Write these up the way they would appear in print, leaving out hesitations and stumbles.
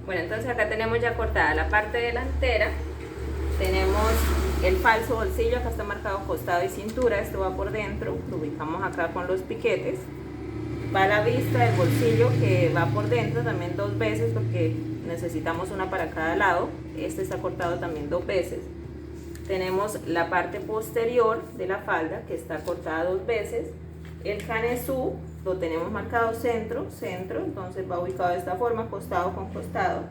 Bueno, entonces acá tenemos ya cortada la parte delantera. Tenemos el falso bolsillo, acá está marcado costado y cintura, esto va por dentro, lo ubicamos acá con los piquetes. Va la vista del bolsillo que va por dentro también 2 veces porque necesitamos una para cada lado. Este está cortado también 2 veces. Tenemos la parte posterior de la falda que está cortada 2 veces. El canesú lo tenemos marcado centro, entonces va ubicado de esta forma, costado con costado.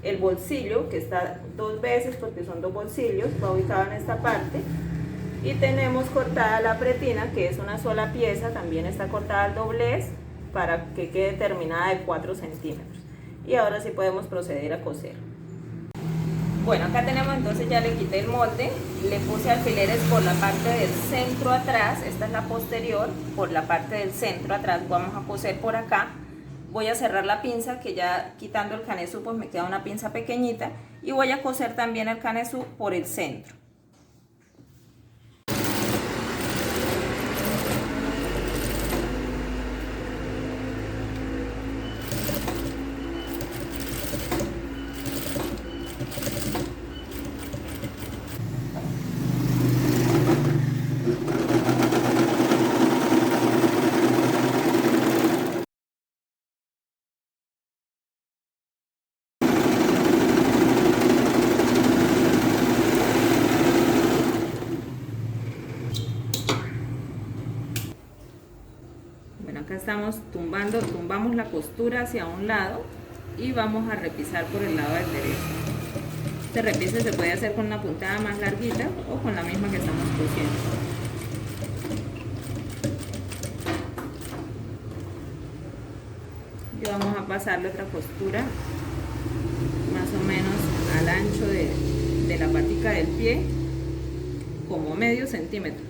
El bolsillo que está 2 veces porque son 2 bolsillos, va ubicado en esta parte. Y tenemos cortada la pretina, que es una sola pieza, también está cortada al doblez para que quede terminada de 4 centímetros. Y ahora sí podemos proceder a coser. Bueno, acá tenemos, entonces ya le quité el molde, le puse alfileres por la parte del centro atrás, esta es la posterior, por la parte del centro atrás vamos a coser por acá. Voy a cerrar la pinza, que ya quitando el canesú pues me queda una pinza pequeñita, y voy a coser también el canesú por el centro. Bueno, acá estamos tumbamos la costura hacia un lado y vamos a repisar por el lado del derecho. Este repise se puede hacer con una puntada más larguita o con la misma que estamos cosiendo. Y vamos a pasarle otra costura más o menos al ancho de la patica del pie, como medio centímetro.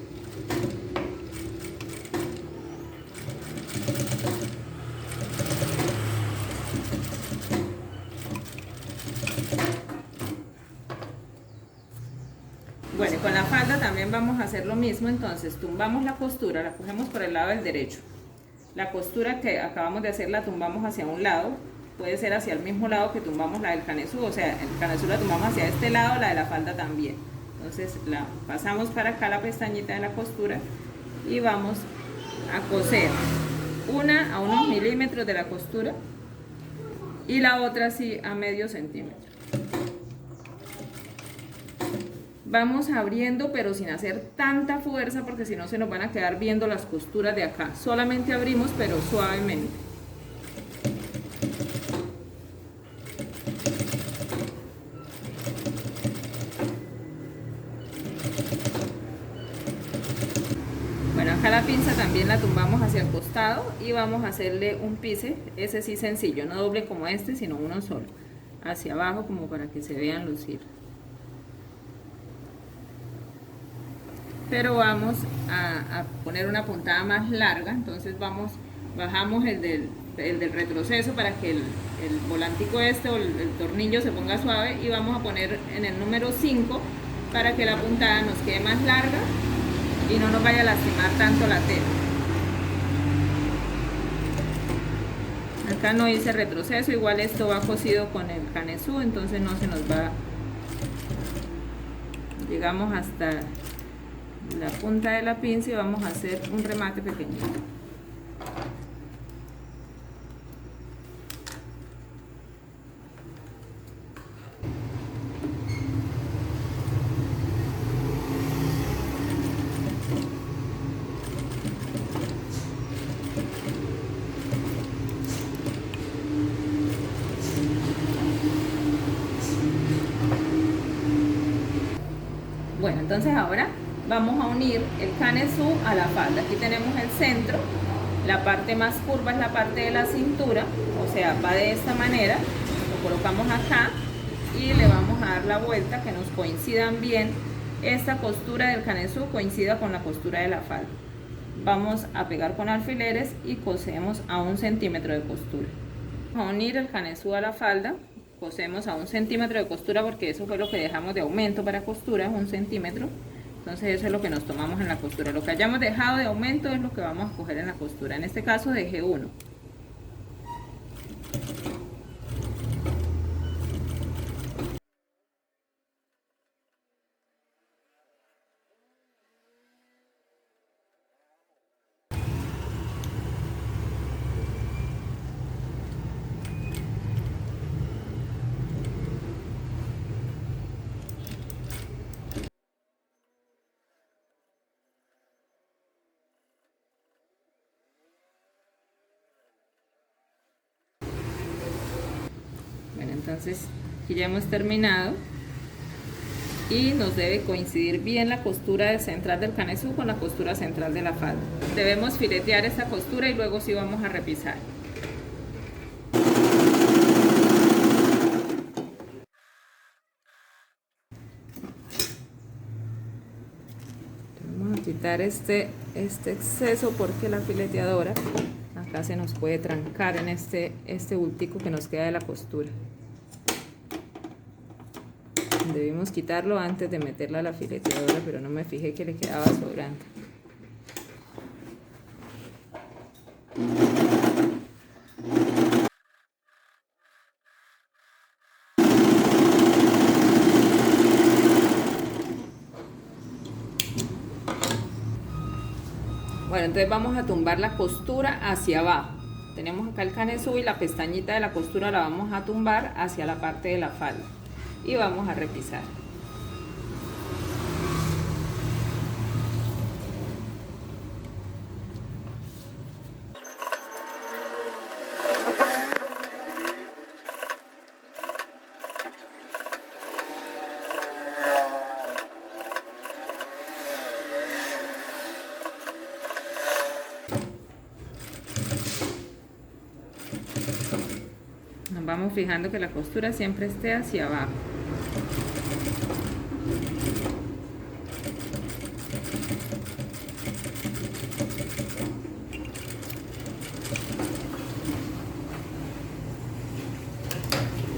Bueno, y con la falda también vamos a hacer lo mismo, entonces tumbamos la costura, la cogemos por el lado del derecho. La costura que acabamos de hacer la tumbamos hacia un lado, puede ser hacia el mismo lado que tumbamos la del canesú, o sea, el canesú la tumbamos hacia este lado, la de la falda también. Entonces la pasamos para acá la pestañita de la costura y vamos a coser una a unos milímetros de la costura y la otra sí a medio centímetro. Vamos abriendo pero sin hacer tanta fuerza porque si no se nos van a quedar viendo las costuras de acá. Solamente abrimos pero suavemente. Bueno, acá la pinza también la tumbamos hacia el costado y vamos a hacerle un pise, ese sí sencillo, no doble como este, sino uno solo, hacia abajo como para que se vean lucir. Pero vamos a poner una puntada más larga, entonces bajamos el del retroceso para que el volantico este o el tornillo se ponga suave y vamos a poner en el número 5 para que la puntada nos quede más larga y no nos vaya a lastimar tanto la tela. Acá no hice retroceso, igual esto va cosido con el canesú, entonces no se nos va, llegamos hasta la punta de la pinza y vamos a hacer un remate pequeñito. Bueno, entonces ahora vamos a unir el canesú a la falda. Aquí tenemos el centro, la parte más curva es la parte de la cintura, o sea, va de esta manera, lo colocamos acá y le vamos a dar la vuelta que nos coincidan bien, esta costura del canesú coincida con la costura de la falda. Vamos a pegar con alfileres y cosemos a 1 centímetro de costura. Vamos a unir el canesú a la falda, cosemos a 1 centímetro de costura porque eso fue lo que dejamos de aumento para costura, 1 centímetro. Entonces eso es lo que nos tomamos en la costura. Lo que hayamos dejado de aumento es lo que vamos a coger en la costura. En este caso dejé 1. Entonces aquí ya hemos terminado y nos debe coincidir bien la costura central del canesú con la costura central de la falda. Debemos filetear esta costura y luego sí vamos a repisar. Vamos a quitar este exceso porque la fileteadora acá se nos puede trancar en este bultico que nos queda de la costura. Debimos quitarlo antes de meterla a la fileteadora, pero no me fijé que le quedaba sobrante. Bueno, entonces vamos a tumbar la costura hacia abajo. Tenemos acá el canesú y la pestañita de la costura la vamos a tumbar hacia la parte de la falda. Y vamos a repisar. Nos vamos fijando que la costura siempre esté hacia abajo.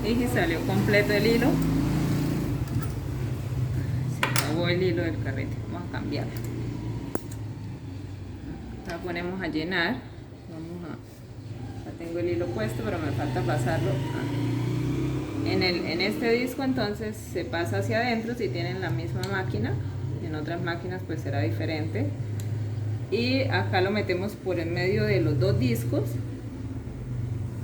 Y salió completo el hilo. Se acabó el hilo del carrete. Vamos a cambiarlo. Acá ponemos a llenar. Ya tengo el hilo puesto, pero me falta pasarlo en este disco. Entonces se pasa hacia adentro si tienen la misma máquina. En otras máquinas pues será diferente. Y acá lo metemos por en medio de los dos discos.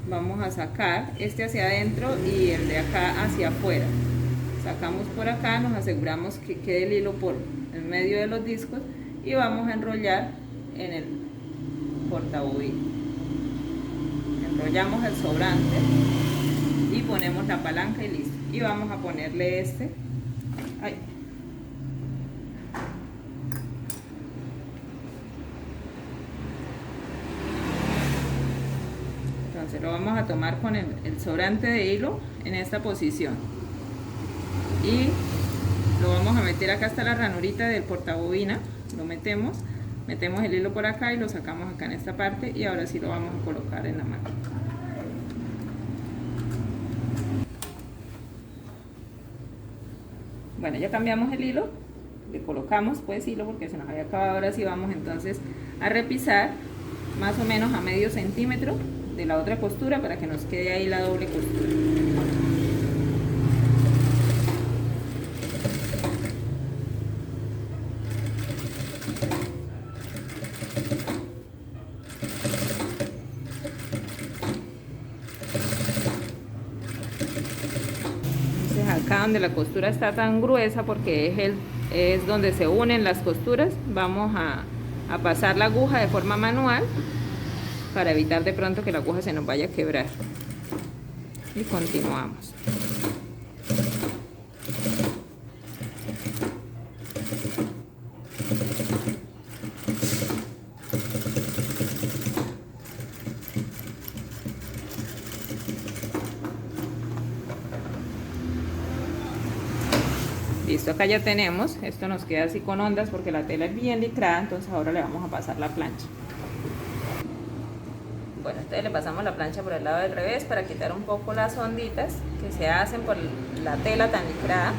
Vamos a sacar este hacia adentro y el de acá hacia afuera. Sacamos por acá, nos aseguramos que quede el hilo por en medio de los discos y vamos a enrollar en el portabobina. Enrollamos el sobrante y ponemos la palanca y listo. Y vamos a ponerle este. Ay. Entonces lo vamos a tomar con el sobrante de hilo en esta posición y lo vamos a meter acá hasta la ranurita del portabobina. Lo metemos el hilo por acá y lo sacamos acá en esta parte y ahora sí lo vamos a colocar en la máquina. Bueno, ya cambiamos el hilo, le colocamos pues hilo porque se nos había acabado. Ahora sí vamos entonces a repisar más o menos a medio centímetro de la otra costura para que nos quede ahí la doble costura. Entonces acá donde la costura está tan gruesa porque es donde se unen las costuras, vamos a pasar la aguja de forma manual para evitar de pronto que la aguja se nos vaya a quebrar. Y continuamos. Listo, acá ya tenemos. Esto nos queda así con ondas porque la tela es bien licrada, entonces ahora le vamos a pasar la plancha. Bueno, entonces le pasamos la plancha por el lado del revés para quitar un poco las onditas que se hacen por la tela tan licrada.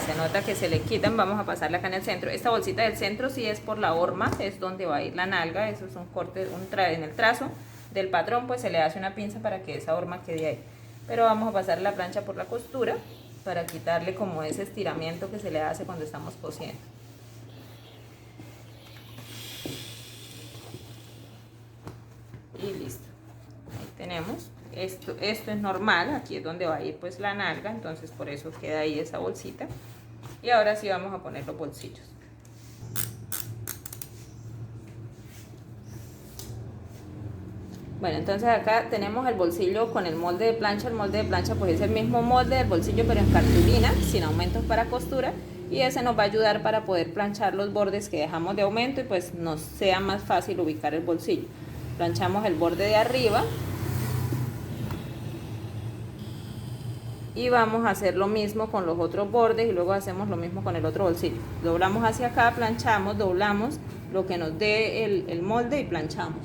Se nota que se le quitan. Vamos a pasarla acá en el centro. Esta bolsita del centro sí es por la horma, es donde va a ir la nalga. Eso es un corte, en el trazo del patrón pues se le hace una pinza para que esa horma quede ahí. Pero vamos a pasar la plancha por la costura para quitarle como ese estiramiento que se le hace cuando estamos cosiendo. Y listo, ahí tenemos. Esto es normal, aquí es donde va a ir pues la nalga, entonces por eso queda ahí esa bolsita. Y ahora sí vamos a poner los bolsillos. Bueno, entonces acá tenemos el bolsillo con el molde de plancha. El molde de plancha pues es el mismo molde del bolsillo pero en cartulina, sin aumentos para costura, y ese nos va a ayudar para poder planchar los bordes que dejamos de aumento y pues nos sea más fácil ubicar el bolsillo. Planchamos el borde de arriba y vamos a hacer lo mismo con los otros bordes y luego hacemos lo mismo con el otro bolsillo. Doblamos hacia acá, planchamos, doblamos lo que nos dé el molde y planchamos.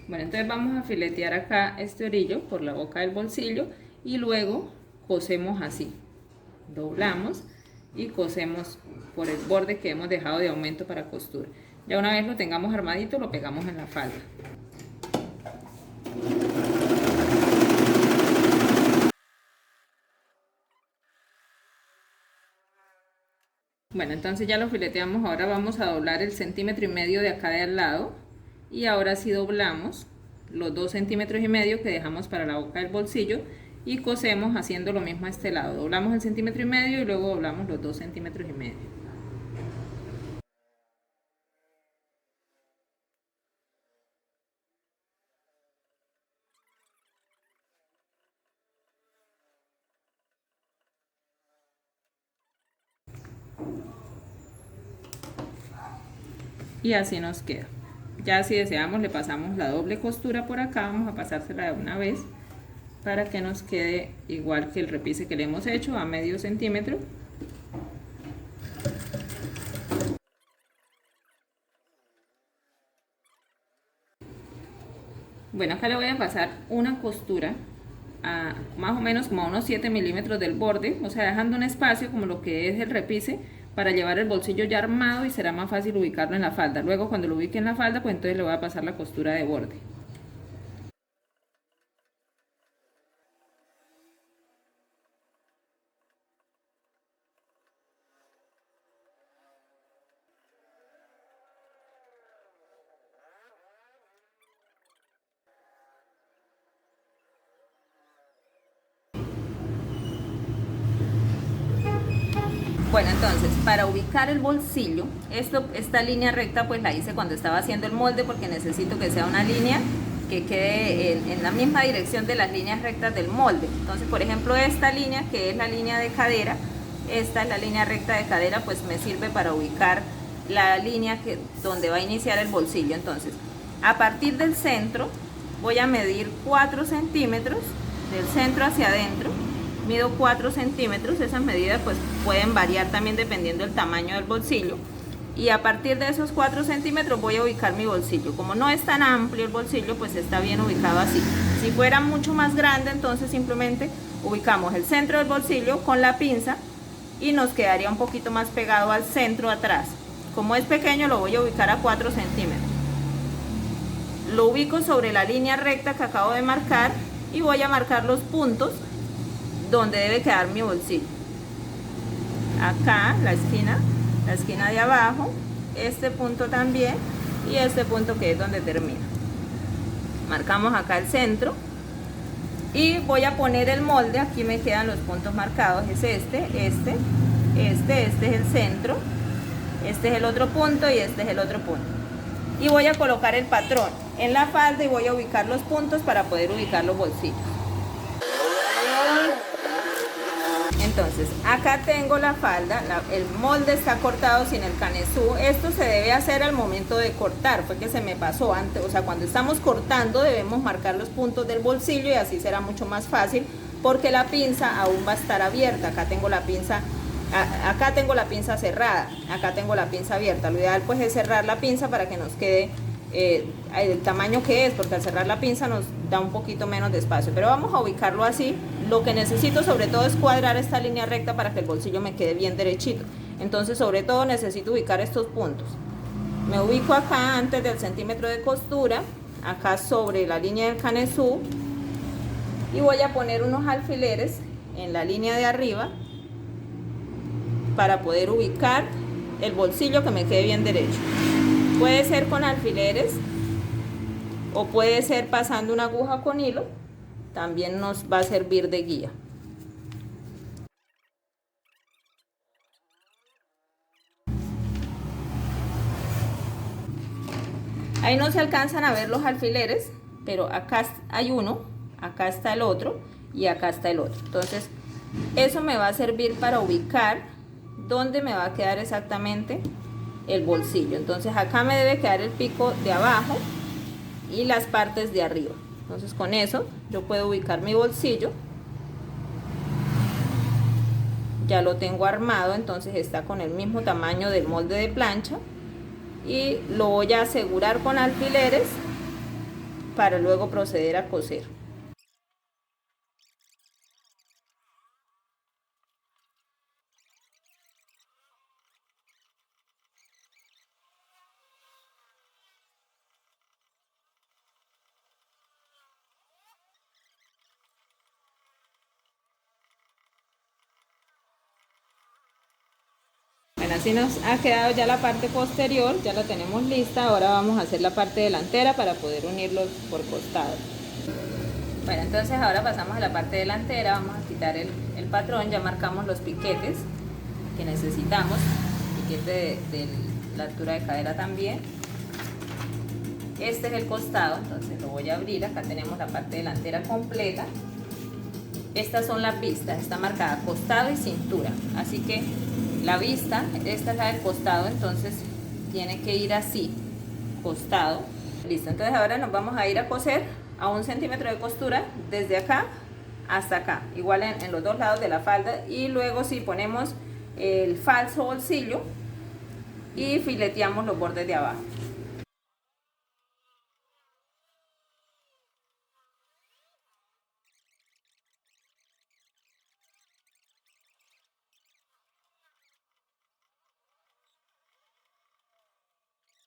Bueno, entonces vamos a filetear acá este orillo por la boca del bolsillo y luego cosemos así. Doblamos y cosemos por el borde que hemos dejado de aumento para costura. Ya una vez lo tengamos armadito, lo pegamos en la falda. Bueno, entonces ya lo fileteamos. Ahora vamos a doblar el 1,5 centímetros de acá de al lado. Y ahora sí doblamos los 2,5 centímetros que dejamos para la boca del bolsillo y cosemos haciendo lo mismo a este lado. Doblamos el 1,5 centímetros y luego doblamos los 2,5 centímetros. Y así nos queda. Ya si deseamos le pasamos la doble costura por acá, vamos a pasársela de una vez para que nos quede igual que el repise que le hemos hecho, a 0,5 centímetro. Bueno, acá le voy a pasar una costura a más o menos como a unos 7 milímetros del borde, o sea, dejando un espacio como lo que es el repise para llevar el bolsillo ya armado y será más fácil ubicarlo en la falda. Luego cuando lo ubique en la falda, pues entonces le voy a pasar la costura de borde. Bueno, entonces para ubicar el bolsillo, esta línea recta pues la hice cuando estaba haciendo el molde porque necesito que sea una línea que quede en la misma dirección de las líneas rectas del molde. Entonces, por ejemplo, esta línea que es la línea de cadera, esta es la línea recta de cadera, pues me sirve para ubicar la línea donde va a iniciar el bolsillo. Entonces, a partir del centro voy a medir 4 centímetros del centro hacia adentro. Mido 4 centímetros, esas medidas pues pueden variar también dependiendo del tamaño del bolsillo. Y a partir de esos 4 centímetros voy a ubicar mi bolsillo. Como no es tan amplio el bolsillo, pues está bien ubicado así. Si fuera mucho más grande, entonces simplemente ubicamos el centro del bolsillo con la pinza y nos quedaría un poquito más pegado al centro atrás. Como es pequeño, lo voy a ubicar a 4 centímetros. Lo ubico sobre la línea recta que acabo de marcar y voy a marcar los puntos donde debe quedar mi bolsillo. Acá la esquina de abajo, este punto también y este punto que es donde termina. Marcamos acá el centro y voy a poner el molde. Aquí me quedan los puntos marcados, es este es el centro, este es el otro punto y este es el otro punto. Y voy a colocar el patrón en la falda y voy a ubicar los puntos para poder ubicar los bolsillos. Entonces, acá tengo la falda, el molde está cortado sin el canesú. Esto se debe hacer al momento de cortar, fue que se me pasó antes. O sea, cuando estamos cortando debemos marcar los puntos del bolsillo y así será mucho más fácil porque la pinza aún va a estar abierta. Acá tengo la pinza cerrada, acá tengo la pinza abierta. Lo ideal pues es cerrar la pinza para que nos quede el tamaño que es, porque al cerrar la pinza nos da un poquito menos de espacio, pero vamos a ubicarlo así. Lo que necesito sobre todo es cuadrar esta línea recta para que el bolsillo me quede bien derechito. Entonces sobre todo necesito ubicar estos puntos. Me ubico acá antes del centímetro de costura, acá sobre la línea del canesú, y voy a poner unos alfileres en la línea de arriba para poder ubicar el bolsillo que me quede bien derecho. Puede ser con alfileres o puede ser pasando una aguja con hilo, también nos va a servir de guía. Ahí no se alcanzan a ver los alfileres, pero acá hay uno, acá está el otro y acá está el otro. Entonces eso me va a servir para ubicar dónde me va a quedar exactamente el bolsillo. Entonces acá me debe quedar el pico de abajo y las partes de arriba. Entonces con eso yo puedo ubicar mi bolsillo. Ya lo tengo armado, entonces está con el mismo tamaño del molde de plancha. Y lo voy a asegurar con alfileres para luego proceder a coser. Bueno, así nos ha quedado ya la parte posterior, ya la tenemos lista. Ahora vamos a hacer la parte delantera para poder unirlos por costado. Bueno, entonces ahora pasamos a la parte delantera. Vamos a quitar el patrón, ya marcamos los piquetes que necesitamos, piquete de la altura de cadera también. Este es el costado, entonces lo voy a abrir. Acá tenemos la parte delantera completa. Estas son las vistas, está marcada costado y cintura, así que la vista, esta es la del costado, entonces tiene que ir así, costado. Listo, entonces ahora nos vamos a ir a coser a 1 centímetro de costura desde acá hasta acá, igual en los dos lados de la falda, y luego sí ponemos el falso bolsillo y fileteamos los bordes de abajo.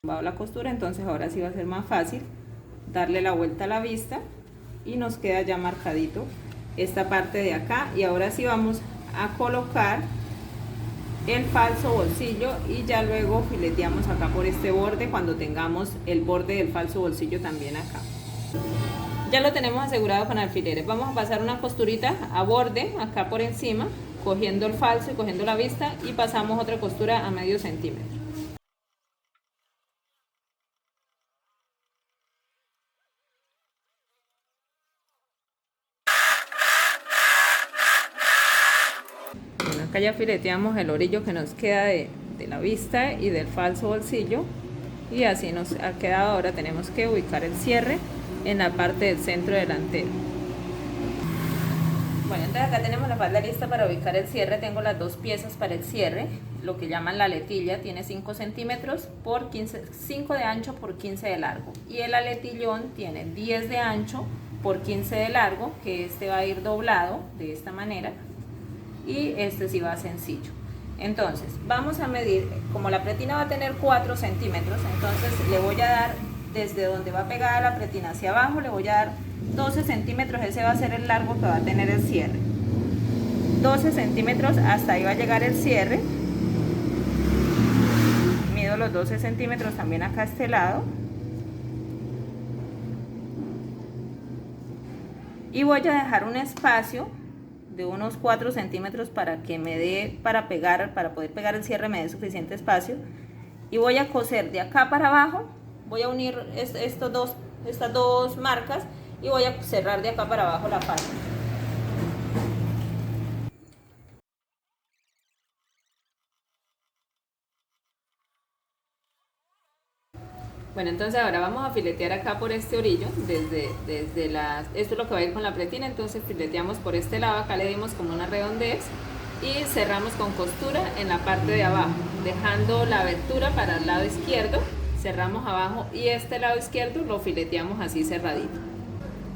Bajo la costura, entonces ahora sí va a ser más fácil darle la vuelta a la vista y nos queda ya marcadito esta parte de acá. Y ahora sí vamos a colocar el falso bolsillo y ya luego fileteamos acá por este borde cuando tengamos el borde del falso bolsillo también acá. Ya lo tenemos asegurado con alfileres. Vamos a pasar una costurita a borde acá por encima, cogiendo el falso y cogiendo la vista, y pasamos otra costura a medio centímetro. Acá ya fileteamos el orillo que nos queda de la vista y del falso bolsillo, y así nos ha quedado. Ahora tenemos que ubicar el cierre en la parte del centro delantero. Bueno, entonces acá tenemos la falda lista para ubicar el cierre. Tengo las dos piezas para el cierre, lo que llaman la letilla. Tiene 5 centímetros por 15, 5 de ancho por 15 de largo, y el aletillón tiene 10 de ancho por 15 de largo, que este va a ir doblado de esta manera, y este sí va sencillo. Entonces vamos a medir, como la pretina va a tener 4 centímetros, entonces le voy a dar desde donde va pegada la pretina hacia abajo, le voy a dar 12 centímetros, ese va a ser el largo que va a tener el cierre. 12 centímetros, hasta ahí va a llegar el cierre. Mido los 12 centímetros también acá a este lado. Y voy a dejar un espacio de unos 4 centímetros para que me dé, para poder pegar el cierre me dé suficiente espacio. Y voy a coser de acá para abajo, voy a unir estas dos marcas y voy a cerrar de acá para abajo la falda. Bueno, entonces ahora vamos a filetear acá por este orillo, esto es lo que va a ir con la pretina, entonces fileteamos por este lado, acá le dimos como una redondez y cerramos con costura en la parte de abajo, dejando la abertura para el lado izquierdo, cerramos abajo y este lado izquierdo lo fileteamos así cerradito.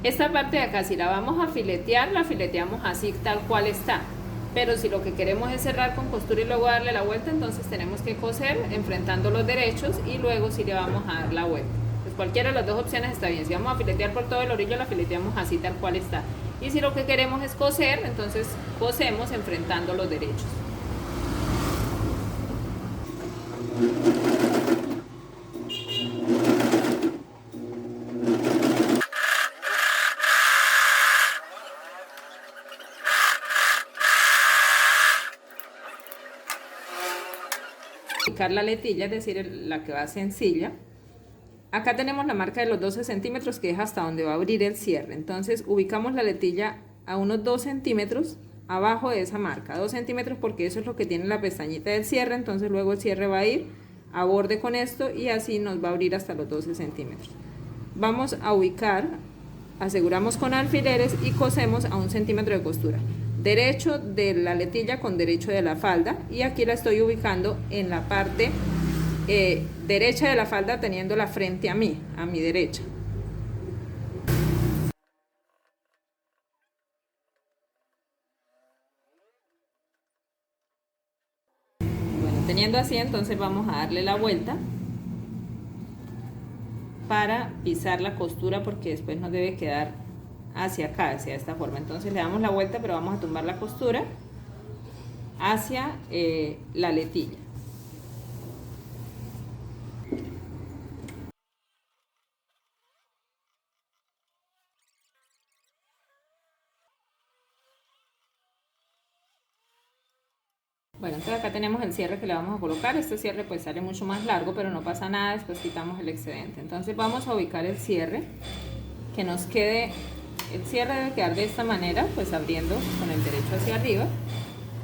Esta parte de acá, si la vamos a filetear, la fileteamos así tal cual está. Pero si lo que queremos es cerrar con costura y luego darle la vuelta, entonces tenemos que coser enfrentando los derechos y luego sí le vamos a dar la vuelta. Pues cualquiera de las dos opciones está bien. Si vamos a filetear por todo el orillo, la fileteamos así tal cual está. Y si lo que queremos es coser, entonces cosemos enfrentando los derechos. Ubicar la letilla, es decir, la que va sencilla. Acá tenemos la marca de los 12 centímetros, que es hasta donde va a abrir el cierre. Entonces ubicamos la letilla a unos 2 centímetros abajo de esa marca, 2 centímetros, porque eso es lo que tiene la pestañita del cierre. Entonces luego el cierre va a ir a borde con esto y así nos va a abrir hasta los 12 centímetros. Vamos a ubicar, aseguramos con alfileres y cosemos a 1 centímetro de costura, derecho de la letilla con derecho de la falda, y aquí la estoy ubicando en la parte derecha de la falda, teniendo la frente a mi derecha. Bueno, teniendo así, entonces vamos a darle la vuelta para pisar la costura, porque después nos debe quedar hacia acá, hacia esta forma. Entonces le damos la vuelta, pero vamos a tumbar la costura hacia la letilla. Bueno, entonces acá tenemos el cierre que le vamos a colocar. Este cierre pues sale mucho más largo, pero no pasa nada, después quitamos el excedente. Entonces vamos a ubicar el cierre, que nos quede, el cierre debe quedar de esta manera, pues abriendo con el derecho hacia arriba.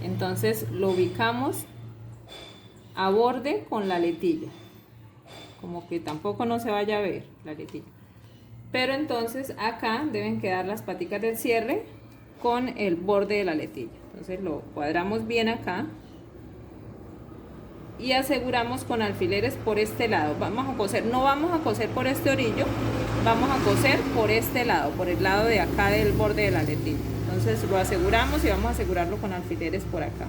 Entonces lo ubicamos a borde con la letilla, como que tampoco no se vaya a ver la letilla. Pero entonces acá deben quedar las paticas del cierre con el borde de la letilla. Entonces lo cuadramos bien acá y aseguramos con alfileres por este lado. Vamos a coser, no vamos a coser por este orillo, vamos a coser por este lado, por el lado de acá del borde de la letilla. Entonces lo aseguramos y vamos a asegurarlo con alfileres por acá.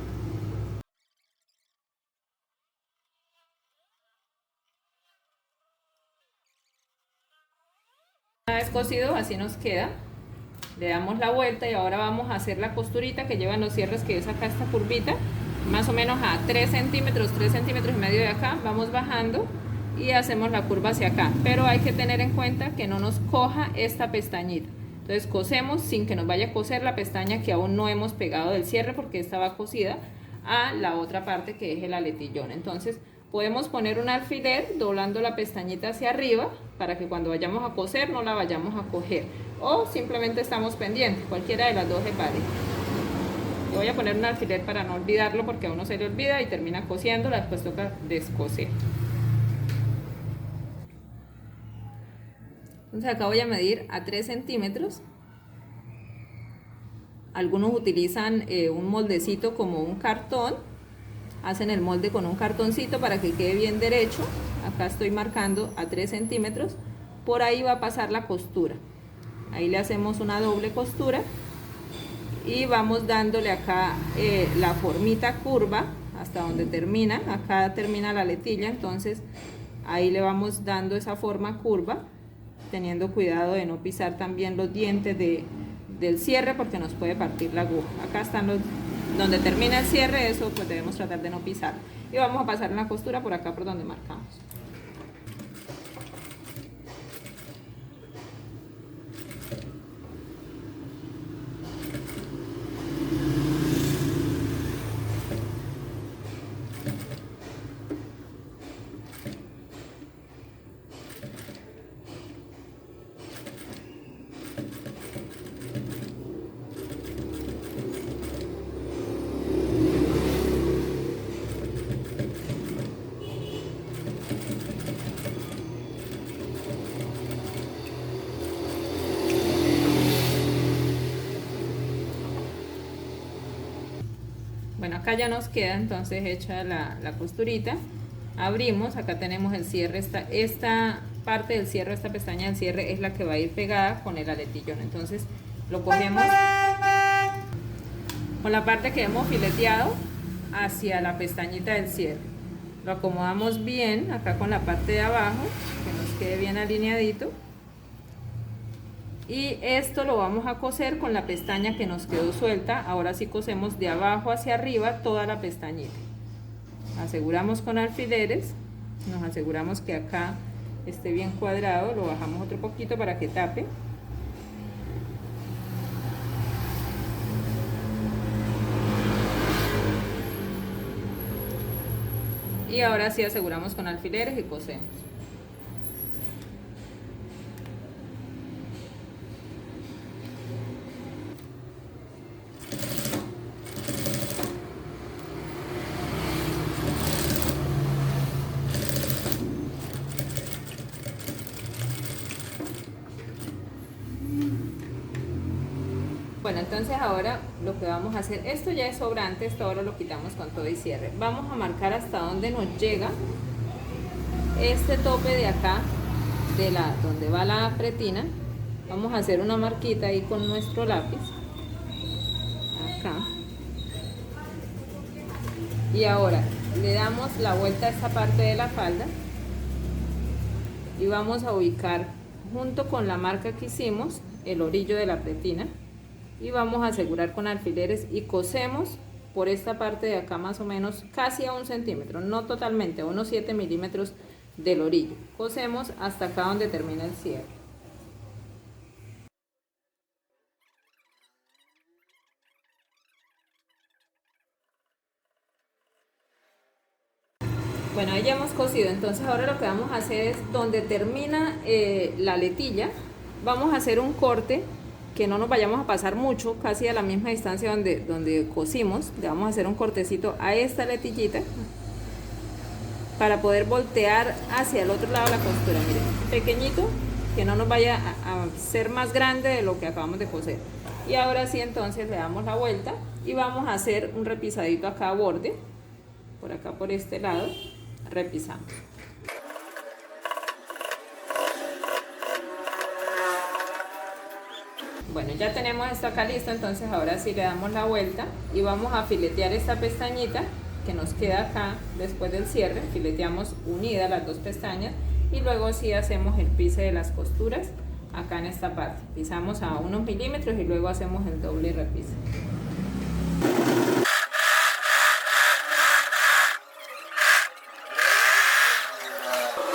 Una vez cosido, así nos queda. Le damos la vuelta y ahora vamos a hacer la costurita que llevan los cierres, que es acá esta curvita, más o menos a 3 centímetros y medio de acá. Vamos bajando y hacemos la curva hacia acá, pero hay que tener en cuenta que no nos coja esta pestañita. Entonces cosemos sin que nos vaya a coser la pestaña que aún no hemos pegado del cierre, porque esta va cosida a la otra parte que es el aletillón. Entonces podemos poner un alfiler doblando la pestañita hacia arriba para que cuando vayamos a coser no la vayamos a coger, o simplemente estamos pendientes, cualquiera de las dos es válida. Yo voy a poner un alfiler para no olvidarlo, porque a uno se le olvida y termina cosiéndola, después toca descoser. Entonces acá voy a medir a 3 centímetros. Algunos utilizan un moldecito como un cartón, hacen el molde con un cartoncito para que quede bien derecho. Acá estoy marcando a 3 centímetros, por ahí va a pasar la costura. Ahí le hacemos una doble costura y vamos dándole acá la formita curva hasta donde termina. Acá termina la letilla, entonces ahí le vamos dando esa forma curva, teniendo cuidado de no pisar también los dientes del cierre, porque nos puede partir la aguja. Acá están los donde termina el cierre, eso pues debemos tratar de no pisar. Y vamos a pasar una costura por acá por donde marcamos. Bueno, acá ya nos queda entonces hecha la costurita. Abrimos, acá tenemos el cierre, esta parte del cierre, esta pestaña del cierre es la que va a ir pegada con el aletillón. Entonces lo cogemos con la parte que hemos fileteado hacia la pestañita del cierre. Lo acomodamos bien acá con la parte de abajo, que nos quede bien alineadito. Y esto lo vamos a coser con la pestaña que nos quedó suelta. Ahora sí cosemos de abajo hacia arriba toda la pestañita. aseguramos con alfileres, nos aseguramos que acá esté bien cuadrado, lo bajamos otro poquito para que tape. Y ahora sí aseguramos con alfileres y cosemos. Bueno, entonces ahora lo que vamos a hacer, esto ya es sobrante, esto ahora lo quitamos con todo y cierre. Vamos a marcar hasta donde nos llega este tope de acá, donde va la pretina. Vamos a hacer una marquita ahí con nuestro lápiz, acá. Y ahora le damos la vuelta a esta parte de la falda y vamos a ubicar junto con la marca que hicimos el orillo de la pretina. Y vamos a asegurar con alfileres y cosemos por esta parte de acá más o menos casi a 1 centímetro, no totalmente, a unos 7 milímetros del orillo. Cosemos hasta acá donde termina el cierre. Bueno, ahí ya hemos cosido, entonces ahora lo que vamos a hacer es donde termina la letilla, vamos a hacer un corte que no nos vayamos a pasar mucho, casi a la misma distancia donde cosimos. Le vamos a hacer un cortecito a esta letillita para poder voltear hacia el otro lado la costura. Miren, pequeñito, que no nos vaya a ser más grande de lo que acabamos de coser. Y ahora sí, entonces le damos la vuelta y vamos a hacer un repisadito acá a borde, por acá por este lado, repisamos. Bueno, ya tenemos esto acá listo, entonces ahora sí le damos la vuelta y vamos a filetear esta pestañita que nos queda acá después del cierre. Fileteamos unidas las dos pestañas y luego sí hacemos el pise de las costuras acá en esta parte. Pisamos a unos milímetros y luego hacemos el doble repise.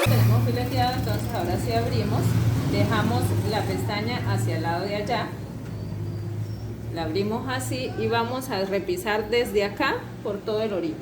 Tenemos fileteado, entonces ahora sí abrimos. Dejamos la pestaña hacia el lado de allá, la abrimos así y vamos a repisar desde acá por todo el orillo.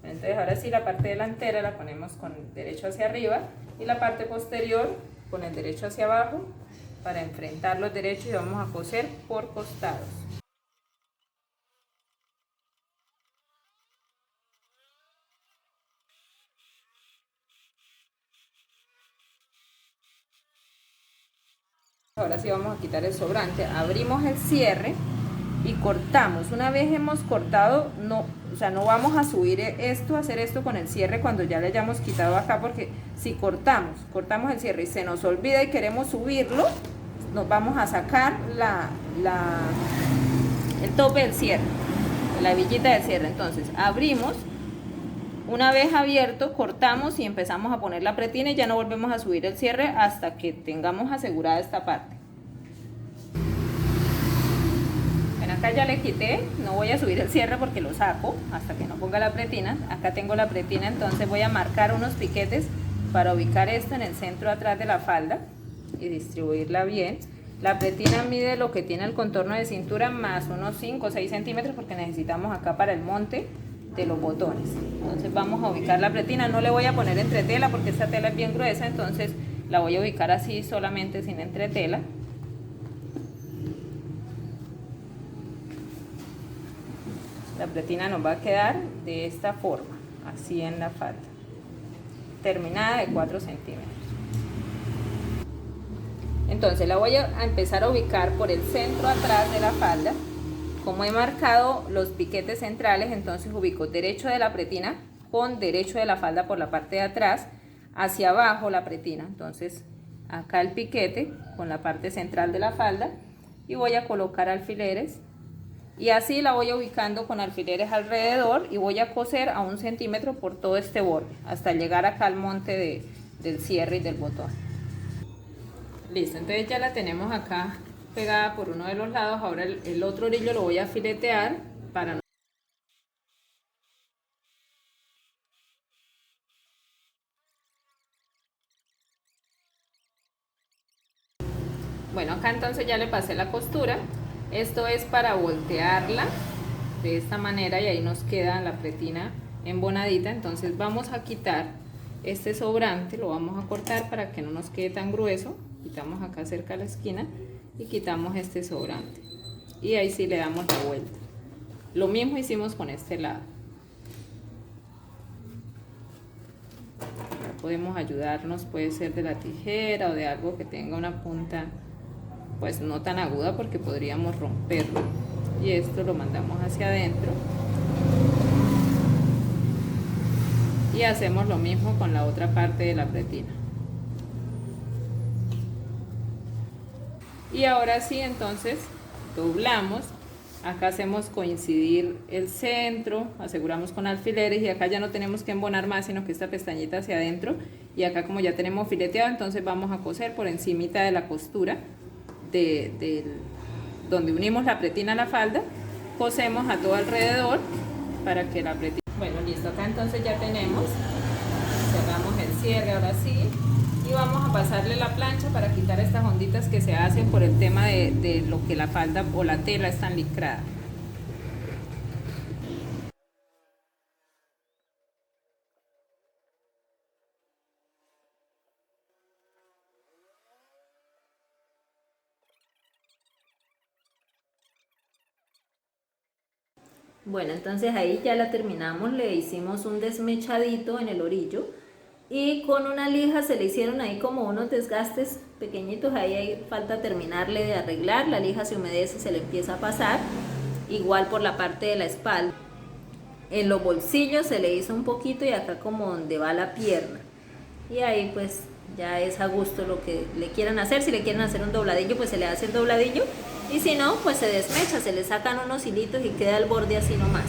Entonces ahora sí la parte delantera la ponemos con el derecho hacia arriba y la parte posterior con el derecho hacia abajo para enfrentar los derechos y vamos a coser por costados. Ahora sí vamos a quitar el sobrante, abrimos el cierre y cortamos. Una vez hemos cortado, no vamos a subir esto, a hacer esto con el cierre cuando ya le hayamos quitado acá, porque si cortamos el cierre y se nos olvida y queremos subirlo, nos vamos a sacar el tope del cierre, la hebillita del cierre. Entonces abrimos, una vez abierto cortamos y empezamos a poner la pretina y ya no volvemos a subir el cierre hasta que tengamos asegurada esta parte. Acá ya le quité, no voy a subir el cierre porque lo saco hasta que no ponga la pretina. Acá tengo la pretina, entonces voy a marcar unos piquetes para ubicar esto en el centro atrás de la falda y distribuirla bien. La pretina mide lo que tiene el contorno de cintura más unos 5 o 6 centímetros porque necesitamos acá para el monte de los botones. Entonces vamos a ubicar la pretina, no le voy a poner entretela porque esta tela es bien gruesa, entonces la voy a ubicar así solamente sin entretela. La pretina nos va a quedar de esta forma, así en la falda, terminada de 4 centímetros. Entonces la voy a empezar a ubicar por el centro atrás de la falda. Como he marcado los piquetes centrales, entonces ubico derecho de la pretina con derecho de la falda por la parte de atrás, hacia abajo la pretina. Entonces acá el piquete con la parte central de la falda y voy a colocar alfileres y así la voy ubicando con alfileres alrededor y voy a coser a 1 centímetro por todo este borde hasta llegar acá al monte del cierre y del botón. Listo, entonces ya la tenemos acá pegada por uno de los lados. Ahora el otro orillo lo voy a filetear para no... Bueno, acá entonces ya le pasé la costura. Esto es para voltearla de esta manera y ahí nos queda la pretina embonadita. Entonces vamos a quitar este sobrante, lo vamos a cortar para que no nos quede tan grueso. Quitamos acá cerca de la esquina y quitamos este sobrante y ahí sí le damos la vuelta. Lo mismo hicimos con este lado. Ahora podemos ayudarnos, puede ser de la tijera o de algo que tenga una punta pues no tan aguda porque podríamos romperlo, y esto lo mandamos hacia adentro y hacemos lo mismo con la otra parte de la pretina. Y ahora sí, entonces doblamos, acá hacemos coincidir el centro, aseguramos con alfileres y acá ya no tenemos que embonar más sino que esta pestañita hacia adentro, y acá como ya tenemos fileteado, entonces vamos a coser por encimita de la costura donde unimos la pretina a la falda, cosemos a todo alrededor para que la pretina... Bueno, listo, acá entonces ya tenemos, cerramos el cierre ahora sí y vamos a pasarle la plancha para quitar estas onditas que se hacen por el tema de lo que la falda o la tela están licrada. Bueno, entonces ahí ya la terminamos, le hicimos un desmechadito en el orillo y con una lija se le hicieron ahí como unos desgastes pequeñitos, ahí hay falta terminarle de arreglar, la lija se humedece, se le empieza a pasar, igual por la parte de la espalda. En los bolsillos se le hizo un poquito y acá como donde va la pierna, y ahí pues ya es a gusto lo que le quieran hacer. Si le quieren hacer un dobladillo pues se le hace el dobladillo, y si no pues se desmecha, se le sacan unos hilitos y queda el borde así nomás.